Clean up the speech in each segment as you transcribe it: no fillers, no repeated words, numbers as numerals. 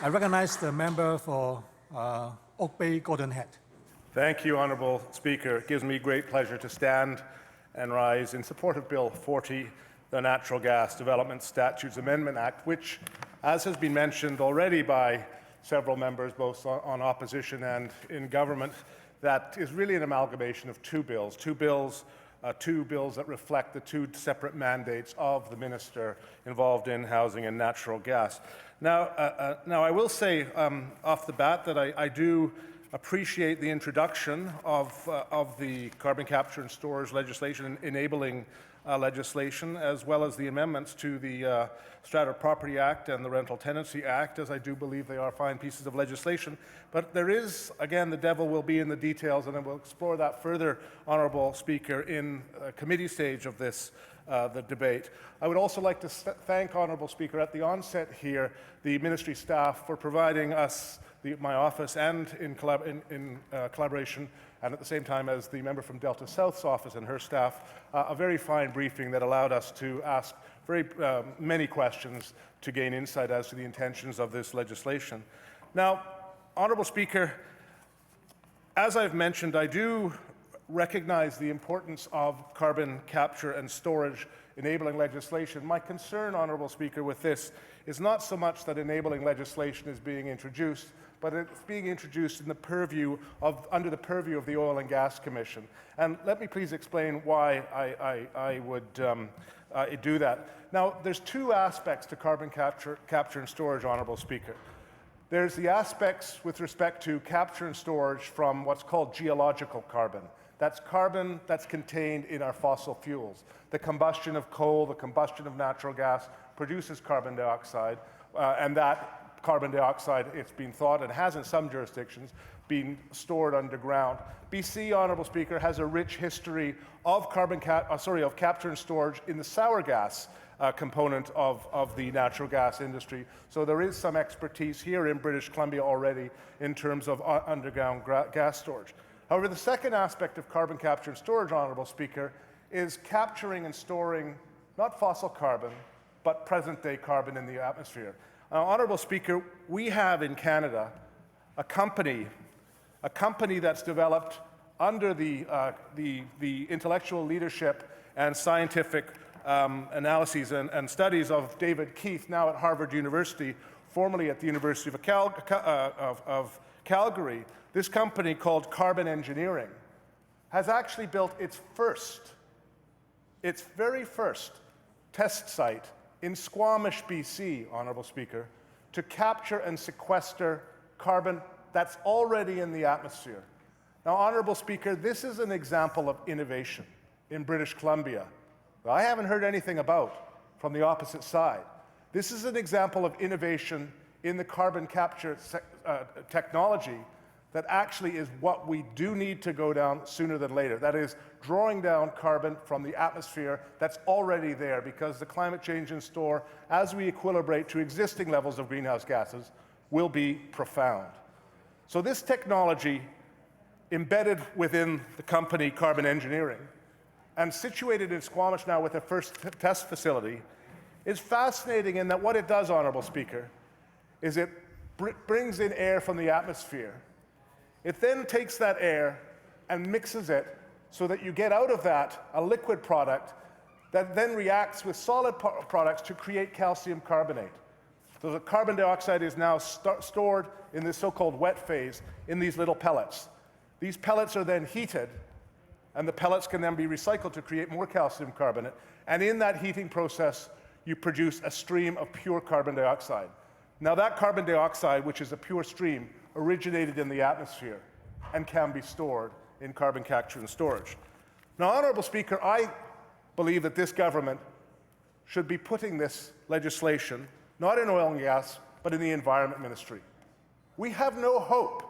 I recognize the member for Oak Bay Golden Head. Thank you, Honourable Speaker. It gives me great pleasure to stand and rise in support of Bill 40, the Natural Gas Development Statutes Amendment Act, which, as has been mentioned already by several members, both on opposition and in government, that is really an amalgamation of two bills that reflect the two separate mandates of the minister involved in housing and natural gas. Now, I will say off the bat that I do appreciate the introduction of the carbon capture and storage legislation, enabling legislation, as well as the amendments to the Strata Property Act and the Rental Tenancy Act, as I do believe they are fine pieces of legislation. But there is, again, the devil will be in the details, and I will explore that further, Honourable Speaker, in committee stage of this the debate. I would also like to thank, Honourable Speaker, at the onset here, the ministry staff for providing us, my office, and in collaboration, and at the same time as the member from Delta South's office and her staff, a very fine briefing that allowed us to ask very many questions to gain insight as to the intentions of this legislation. Now, Honourable Speaker, as I've mentioned, I do recognize the importance of carbon capture and storage enabling legislation. My concern, Honourable Speaker, with this is not so much that enabling legislation is being introduced, but it's being introduced in the under the purview of the Oil and Gas Commission. And let me please explain why I would do that. Now, there's two aspects to carbon capture and storage, Honourable Speaker. There's the aspects with respect to capture and storage from what's called geological carbon. That's carbon that's contained in our fossil fuels. The combustion of coal, the combustion of natural gas produces carbon dioxide, and that carbon dioxide, it's been thought, and has in some jurisdictions, been stored underground. BC, Honourable Speaker, has a rich history of capture and storage in the sour gas component of the natural gas industry. So there is some expertise here in British Columbia already in terms of underground gas storage. However, the second aspect of carbon capture and storage, Honourable Speaker, is capturing and storing not fossil carbon, but present-day carbon in the atmosphere. Honourable Speaker, we have in Canada a company that's developed under the intellectual leadership and scientific analyses and studies of David Keith, now at Harvard University, formerly at the University of Calgary. This company, called Carbon Engineering, has actually built its very first test site in Squamish, BC, Honourable Speaker, to capture and sequester carbon that's already in the atmosphere. Now, Honourable Speaker, this is an example of innovation in British Columbia that I haven't heard anything about from the opposite side. This is an example of innovation in the carbon capture technology that actually is what we do need to go down sooner than later. That is, drawing down carbon from the atmosphere that's already there, because the climate change in store, as we equilibrate to existing levels of greenhouse gases, will be profound. So this technology, embedded within the company Carbon Engineering, and situated in Squamish now with their first test facility, is fascinating in that what it does, Honourable Speaker, is it brings in air from the atmosphere. It then takes that air and mixes it so that you get out of that a liquid product that then reacts with solid products to create calcium carbonate. So the carbon dioxide is now stored in this so-called wet phase in these little pellets. These pellets are then heated, and the pellets can then be recycled to create more calcium carbonate. And in that heating process, you produce a stream of pure carbon dioxide. Now, that carbon dioxide, which is a pure stream, originated in the atmosphere and can be stored in carbon capture and storage. Now, Honourable Speaker, I believe that this government should be putting this legislation not in oil and gas, but in the Environment Ministry. We have no hope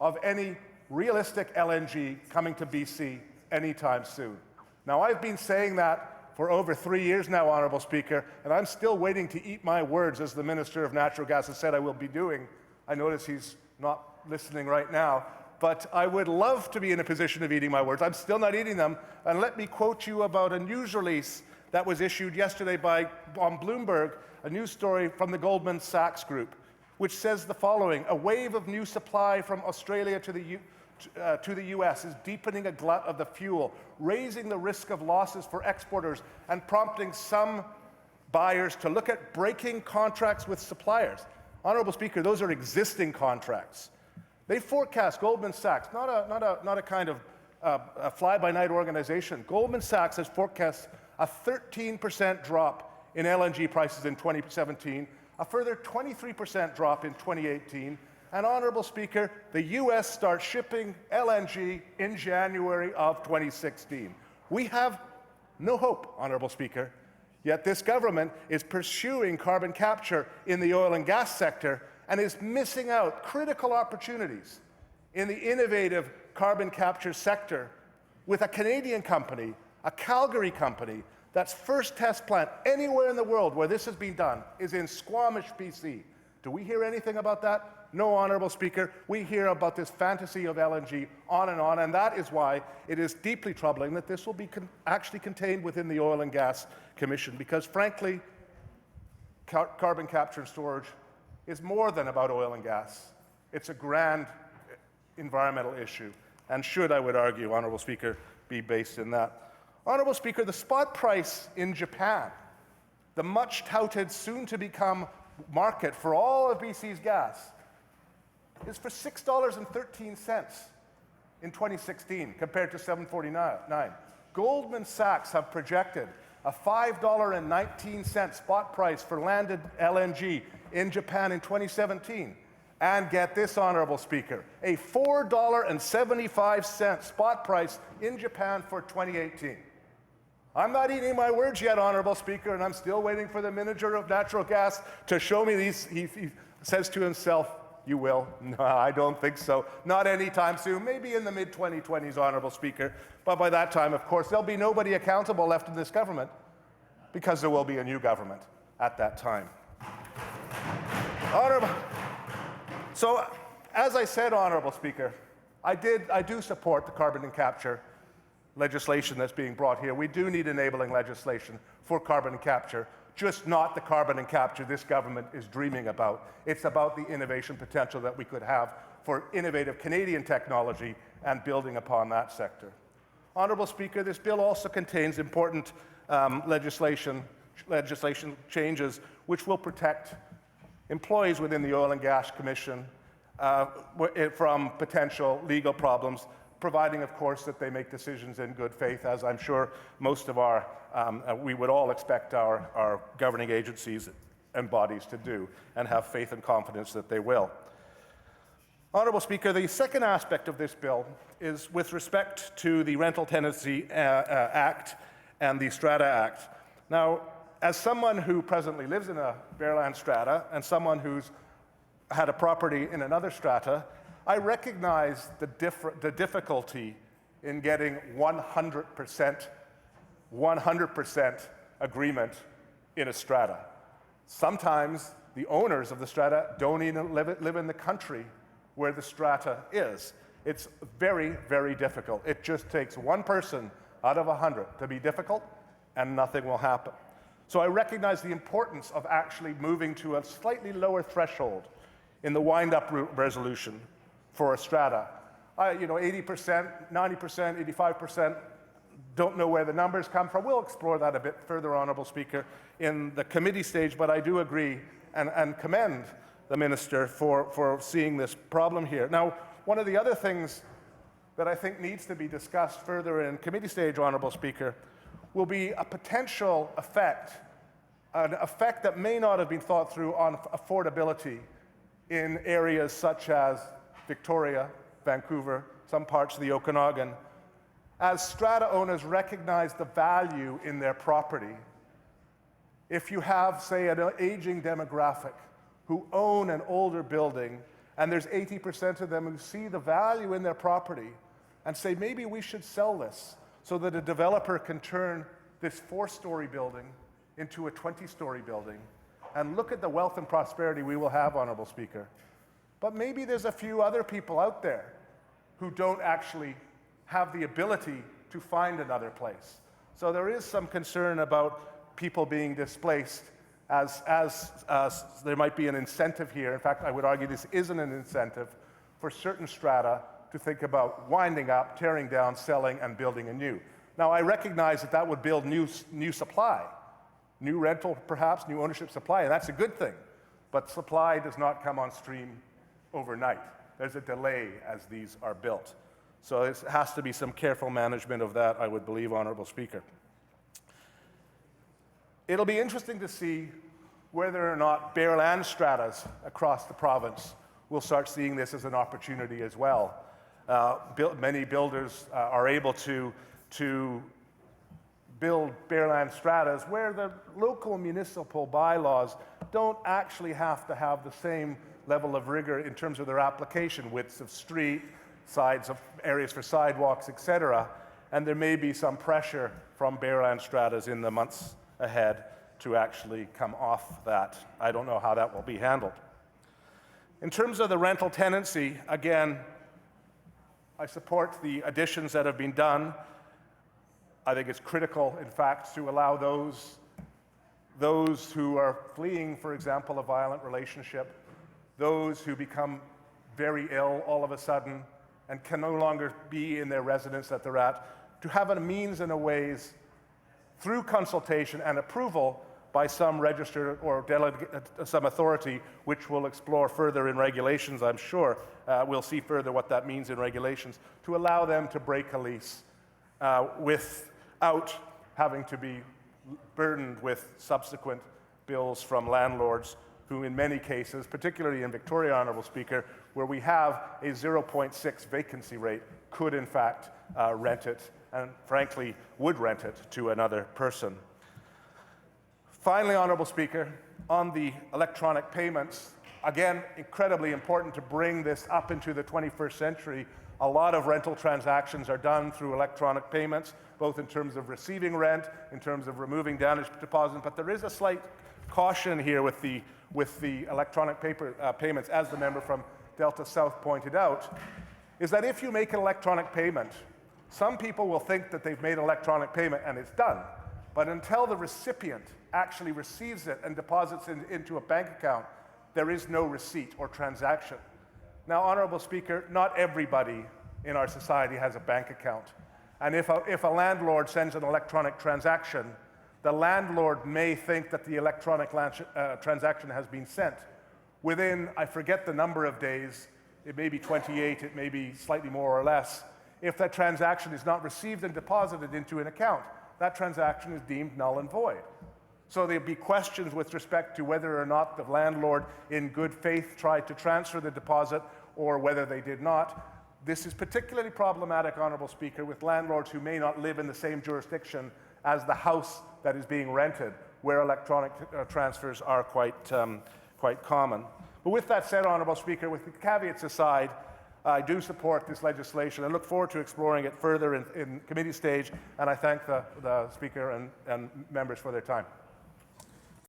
of any realistic LNG coming to BC anytime soon. Now, I've been saying that for over 3 years now, Honourable Speaker, and I'm still waiting to eat my words, as the Minister of Natural Gas has said I will be doing. I notice he's not listening right now, but I would love to be in a position of eating my words. I'm still not eating them, and let me quote you about a news release that was issued yesterday on Bloomberg, a news story from the Goldman Sachs Group. which says the following: a wave of new supply from Australia to the US is deepening a glut of the fuel, raising the risk of losses for exporters and prompting some buyers to look at breaking contracts with suppliers. Honourable Speaker, those are existing contracts. They forecast, Goldman Sachs, not a kind of a fly-by-night organization. Goldman Sachs has forecast a 13% drop in LNG prices in 2017, a further 23% drop in 2018, and Honourable Speaker, the US starts shipping LNG in January of 2016. We have no hope, Honourable Speaker, yet this government is pursuing carbon capture in the oil and gas sector and is missing out critical opportunities in the innovative carbon capture sector with a Canadian company, a Calgary company, that's first test plant anywhere in the world where this has been done is in Squamish, BC. Do we hear anything about that? No, Honourable Speaker. We hear about this fantasy of LNG on, and that is why it is deeply troubling that this will be actually contained within the Oil and Gas Commission, because frankly, carbon capture and storage is more than about oil and gas. It's a grand environmental issue, and should, I would argue, Honourable Speaker, be based in that. Honourable Speaker, the spot price in Japan, the much-touted, soon-to-become market for all of BC's gas, is for $6.13 in 2016 compared to $7.49. Goldman Sachs have projected a $5.19 spot price for landed LNG in Japan in 2017. And get this, Honourable Speaker, a $4.75 spot price in Japan for 2018. I'm not eating my words yet, Honourable Speaker, and I'm still waiting for the Minister of Natural Gas to show me these. He says to himself, "You will." No, I don't think so. Not anytime soon. Maybe in the mid-2020s, Honourable Speaker. But by that time, of course, there'll be nobody accountable left in this government because there will be a new government at that time. Honourable. So, as I said, Honourable Speaker, I do support the carbon and capture legislation that's being brought here. We do need enabling legislation for carbon and capture, just not the carbon and capture this government is dreaming about. It's about the innovation potential that we could have for innovative Canadian technology and building upon that sector. Honourable Speaker, this bill also contains important legislation changes which will protect employees within the Oil and Gas Commission from potential legal problems, providing, of course, that they make decisions in good faith, as I'm sure most of we would all expect our governing agencies and bodies to do, and have faith and confidence that they will. Honourable Speaker, the second aspect of this bill is with respect to the Rental Tenancy Act and the Strata Act. Now, as someone who presently lives in a Bearland strata and someone who's had a property in another strata, I recognize the difficulty in getting 100% agreement in a strata. Sometimes the owners of the strata don't even live in the country where the strata is. It's very, very difficult. It just takes one person out of 100 to be difficult, and nothing will happen. So I recognize the importance of actually moving to a slightly lower threshold in the wind-up resolution for a strata. 80%, 90%, 85%, don't know where the numbers come from. We'll explore that a bit further, Honourable Speaker, in the committee stage, but I do agree and commend the Minister for seeing this problem here. Now, one of the other things that I think needs to be discussed further in committee stage, Honourable Speaker, will be a potential effect, an effect that may not have been thought through on affordability in areas such as Victoria, Vancouver, some parts of the Okanagan. As strata owners recognize the value in their property, if you have, say, an aging demographic who own an older building, and there's 80% of them who see the value in their property and say, maybe we should sell this so that a developer can turn this 4-story building into a 20-story building, and look at the wealth and prosperity we will have, Honourable Speaker. But maybe there's a few other people out there who don't actually have the ability to find another place. So there is some concern about people being displaced there might be an incentive here. In fact, I would argue this isn't an incentive for certain strata to think about winding up, tearing down, selling, and building anew. Now, I recognize that that would build new supply, new rental, perhaps, new ownership supply, and that's a good thing. But supply does not come on stream overnight. There's a delay as these are built. So there has to be some careful management of that, I would believe, Honourable Speaker. It'll be interesting to see whether or not bare land stratas across the province will start seeing this as an opportunity as well. Many builders are able to build bare land stratas where the local municipal bylaws don't actually have to have the same level of rigor in terms of their application, widths of street, sides of areas for sidewalks, etc. And there may be some pressure from bare land stratas in the months ahead to actually come off that. I don't know how that will be handled. In terms of the rental tenancy, again, I support the additions that have been done. I think it's critical, in fact, to allow those who are fleeing, for example, a violent relationship, those who become very ill all of a sudden and can no longer be in their residence that they're at, to have a means and a ways through consultation and approval by some registered or some authority, which we'll explore further in regulations, I'm sure. We'll see further what that means in regulations, to allow them to break a lease without having to be burdened with subsequent bills from landlords who in many cases, particularly in Victoria, Honourable Speaker, where we have a 0.6 vacancy rate, could in fact rent it, and frankly would rent it to another person. Finally, Honourable Speaker, on the electronic payments, again, incredibly important to bring this up into the 21st century. A lot of rental transactions are done through electronic payments, both in terms of receiving rent, in terms of removing damage deposit, but there is a slight caution here with the electronic payments, as the member from Delta South pointed out, is that if you make an electronic payment, some people will think that they've made an electronic payment and it's done, but until the recipient actually receives it and deposits it into a bank account, there is no receipt or transaction. Now, Honourable Speaker, not everybody in our society has a bank account. And if a landlord sends an electronic transaction, the landlord may think that the electronic transaction has been sent. Within, I forget the number of days, it may be 28, it may be slightly more or less. If that transaction is not received and deposited into an account, that transaction is deemed null and void. So there'll be questions with respect to whether or not the landlord in good faith tried to transfer the deposit or whether they did not. This is particularly problematic, Honourable Speaker, with landlords who may not live in the same jurisdiction as the house that is being rented, where electronic transfers are quite common. But with that said, Honourable Speaker, with the caveats aside, I do support this legislation and look forward to exploring it further in committee stage, and I thank the Speaker and members for their time.